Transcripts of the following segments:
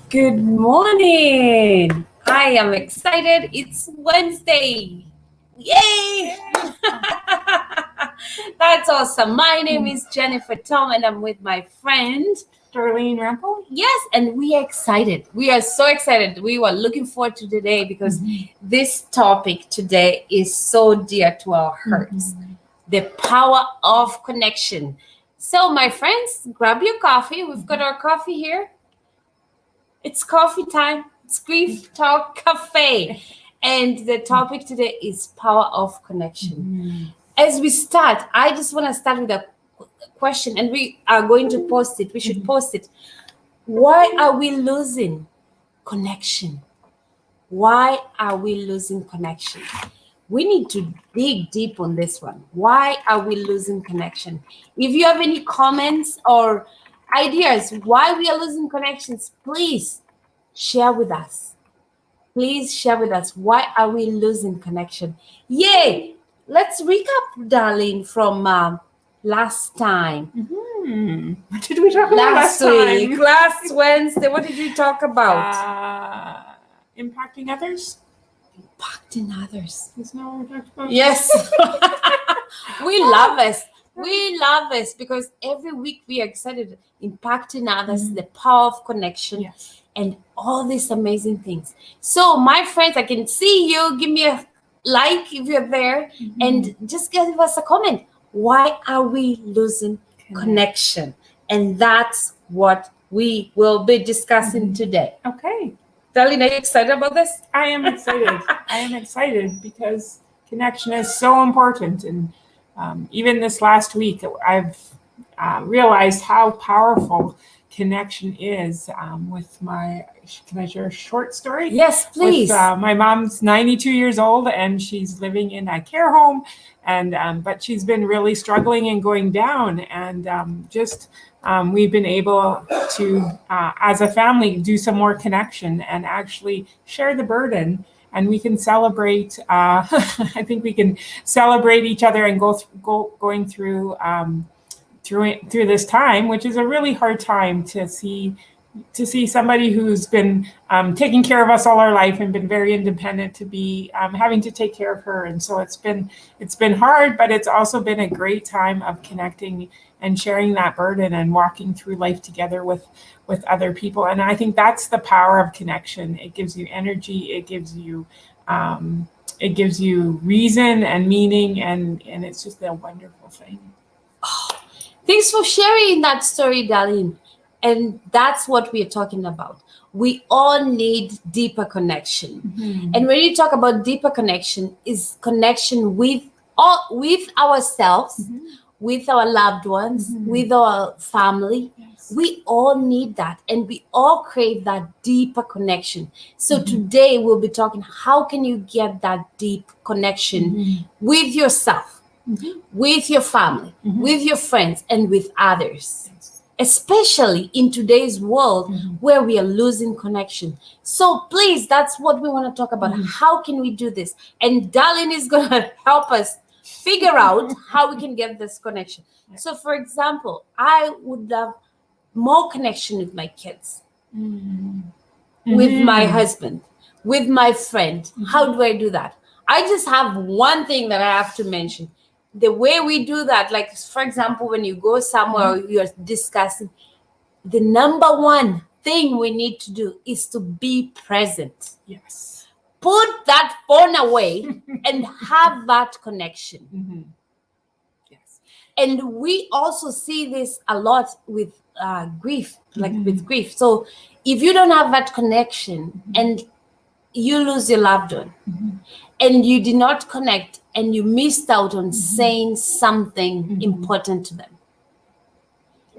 Good morning. I am excited. It's Wednesday. Yay! That's awesome. My name is Jennifer Tom and I'm with my friend Darlene Rampel. Yes, and we are excited. We are so excited. We were looking forward to today because this topic today is so dear to our hearts. The power of connection. So, my friends, grab your coffee. We've got our coffee here. It's coffee time. It's Grief Talk Cafe. And the topic today is power of connection. As we start, I just want to start with a question, and we are going to post it. We should post it. Why are we losing connection? Why are we losing connection? We need to dig deep on this one. Why are we losing connection? If you have any comments or ideas why we are losing connections, please share with us. Please share with us. Why are we losing connection? Yay! Let's recap, darling, from last time. What did we talk about last week? time? Last Wednesday. What did we talk about? Impacting others. Impacting others. Is that what we talked about? Yes. We love this. We love this because every week we are excited. Impacting others, the power of connection, and all these amazing things. So, my friends, I can see you. Give me a like if you're there, and just give us a comment. Why are we losing connection? And that's what we will be discussing today. Okay. Darlene, are you excited about this? I am excited. I am excited because connection is so important. And even this last week, I've realized how powerful connection is with my, can I share a short story? Yes, please. With, my mom's 92 years old and she's living in a care home, and but she's been really struggling and going down, and we've been able to, as a family, do some more connection and actually share the burden. And we can celebrate. I think we can celebrate each other and going through this time, which is a really hard time to see somebody who's been taking care of us all our life and been very independent to be having to take care of her. And so it's been hard, but it's also been a great time of connecting and sharing that burden and walking through life together with other people. And I think that's the power of connection. It gives you energy. It gives you reason and meaning, and it's just a wonderful thing. Thanks for sharing that story, Darlene. And that's what we're talking about. We all need deeper connection. And when you talk about deeper connection, is connection with ourselves, with our loved ones, with our family. We all need that, and we all crave that deeper connection. So today we'll be talking, how can you get that deep connection with yourself, with your family, with your friends, and with others, especially in today's world where we are losing connection. So please, that's what we want to talk about. How can we do this? And Darlene is going to help us figure out how we can get this connection. So, for example, I would love more connection with my kids, with my husband, with my friend. How do I do that? I just have one thing that I have to mention. The way we do that, like, for example, when you go somewhere, you're discussing, the number one thing we need to do is to be present. Yes. Put that phone away and have that connection. Yes. And we also see this a lot with grief, like with grief. So if you don't have that connection and you lose your loved one, and you did not connect, and you missed out on saying something important to them,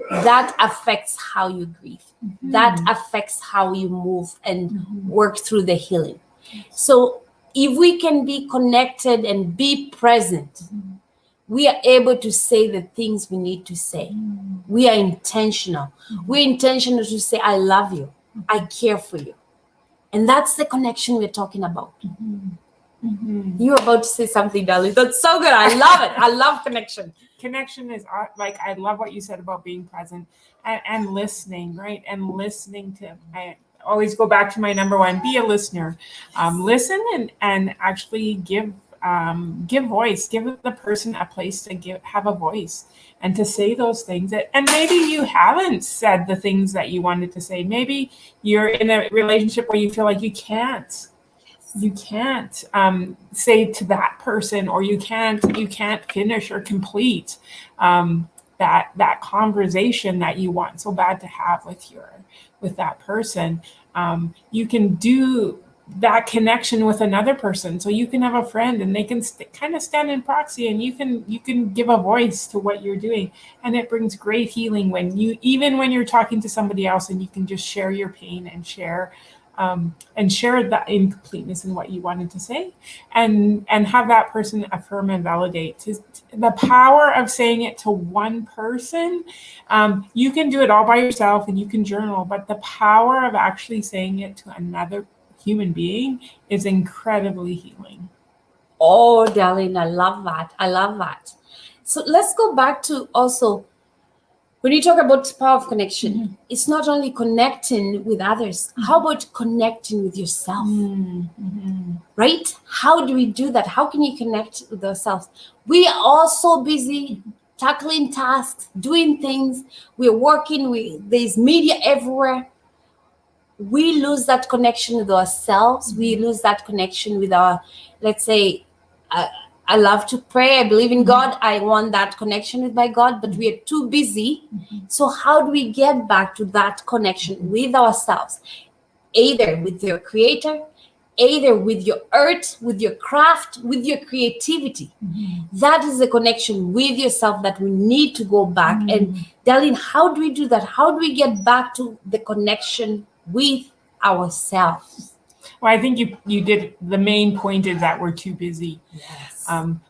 that affects how you grieve. That affects how you move and work through the healing. So if we can be connected and be present, we are able to say the things we need to say. We are intentional. We're intentional to say, I love you. I care for you. And that's the connection we're talking about. You're about to say something, darling. That's so good. I love it. I love connection. Connection is like, I love what you said about being present and listening, right? And listening to always go back to my number one: be a listener. Listen and actually give voice. Give the person a place to have a voice and to say those things and maybe you haven't said the things that you wanted to say. Maybe you're in a relationship where you feel like you can't say to that person, or you can't finish or complete that conversation that you want so bad to have with that person. You can do that connection with another person, so you can have a friend and they can kind of stand in proxy, and you can give a voice to what you're doing, and it brings great healing when you're talking to somebody else, and you can just share your pain and share that incompleteness in what you wanted to say, and have that person affirm and validate. The power of saying it to one person, you can do it all by yourself and you can journal, but the power of actually saying it to another human being is incredibly healing. Oh, darling, I love that. I love that. So let's go back to also, when you talk about power of connection, it's not only connecting with others. How about connecting with yourself? Right? How do we do that? How can you connect with ourselves? We are all so busy tackling tasks, doing things. We're working. There's media everywhere. We lose that connection with ourselves. We lose that connection with our, let's say, I love to pray. I believe in God. I want that connection with my God, but we are too busy. So how do we get back to that connection with ourselves? Either with your creator, either with your art, with your craft, with your creativity. That is the connection with yourself that we need to go back. And darling, how do we do that? How do we get back to the connection with ourselves? Well, I think you did. The main point is that we're too busy. Yes.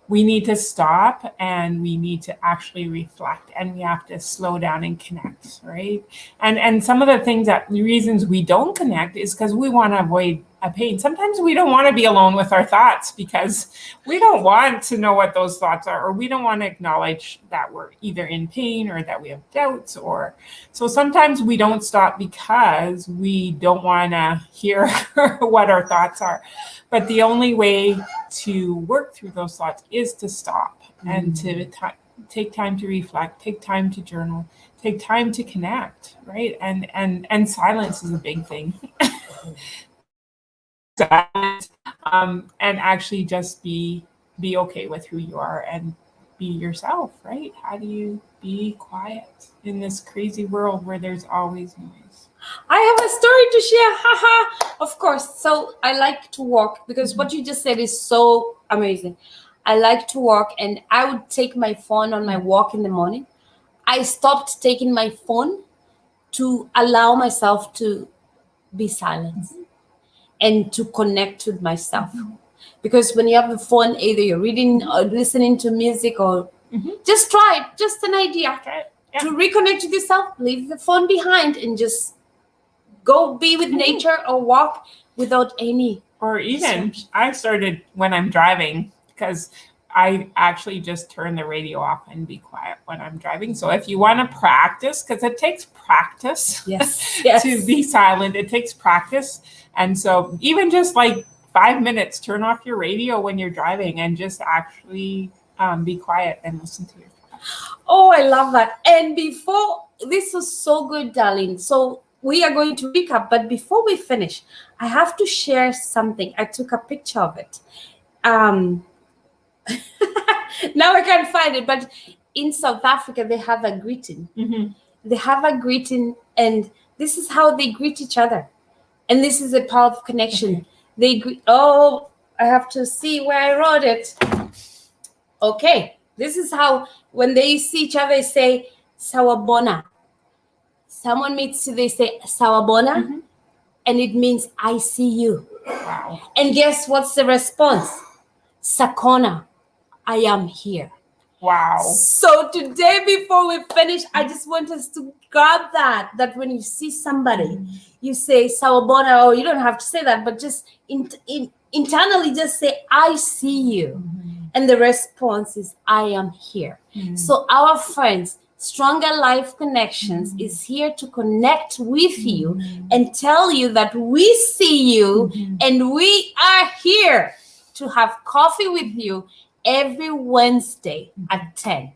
We need to stop and we need to actually reflect, and we have to slow down and connect, right? And some of the reasons we don't connect is because we want to avoid a pain. Sometimes we don't want to be alone with our thoughts because we don't want to know what those thoughts are, or we don't want to acknowledge that we're either in pain or that we have doubts, or so sometimes we don't stop because we don't want to hear what our thoughts are. But the only way to work through those thoughts is to stop and to take time to reflect, take time to journal, take time to connect, right? And silence is a big thing. And actually just be okay with who you are and be yourself, right? How do you be quiet in this crazy world where there's always noise? I have a story to share. Haha. Of course. So I like to walk, because what you just said is so amazing. I like to walk, and I would take my phone on my walk in the morning. I stopped taking my phone to allow myself to be silent and to connect with myself. Because when you have the phone, either you're reading or listening to music, or just try it, just an idea. To reconnect with yourself, leave the phone behind and just go be with nature or walk without any. Or even, I started when I'm driving, because I actually just turn the radio off and be quiet when I'm driving. So if you want to practice, because it takes practice to be silent, it takes practice. And so even just like 5 minutes, turn off your radio when you're driving and just actually be quiet and listen to your thoughts. Oh, I love that. And before, this was so good, darling. So we are going to recap, but before we finish, I have to share something. I took a picture of it. Now I can't find it, but in South Africa, they have a greeting. They have a greeting, and this is how they greet each other. And this is a power of connection. They greet. Oh, I have to see where I wrote it. Okay, this is how, when they see each other, they say, Sawabona. Someone meets you, they say, Sawabona, and it means, I see you. Wow. And guess what's the response? Sakona, I am here. Wow. So today, before we finish, I just want us to grab that when you see somebody, you say Sawabona, or you don't have to say that, but just internally just say, I see you. And the response is, I am here. So our friends, Stronger Life Connections is here to connect with you and tell you that we see you and we are here to have coffee with you every Wednesday at 10.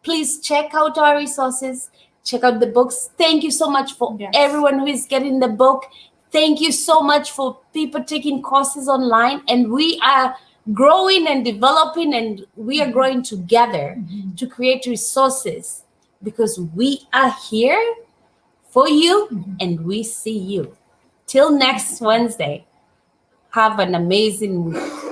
Please check out our resources, check out the books. Thank you so much for everyone who is getting the book. Thank you so much for people taking courses online. And we are growing and developing, and we are growing together to create resources because we are here for you and we see you. Till next Wednesday, have an amazing week.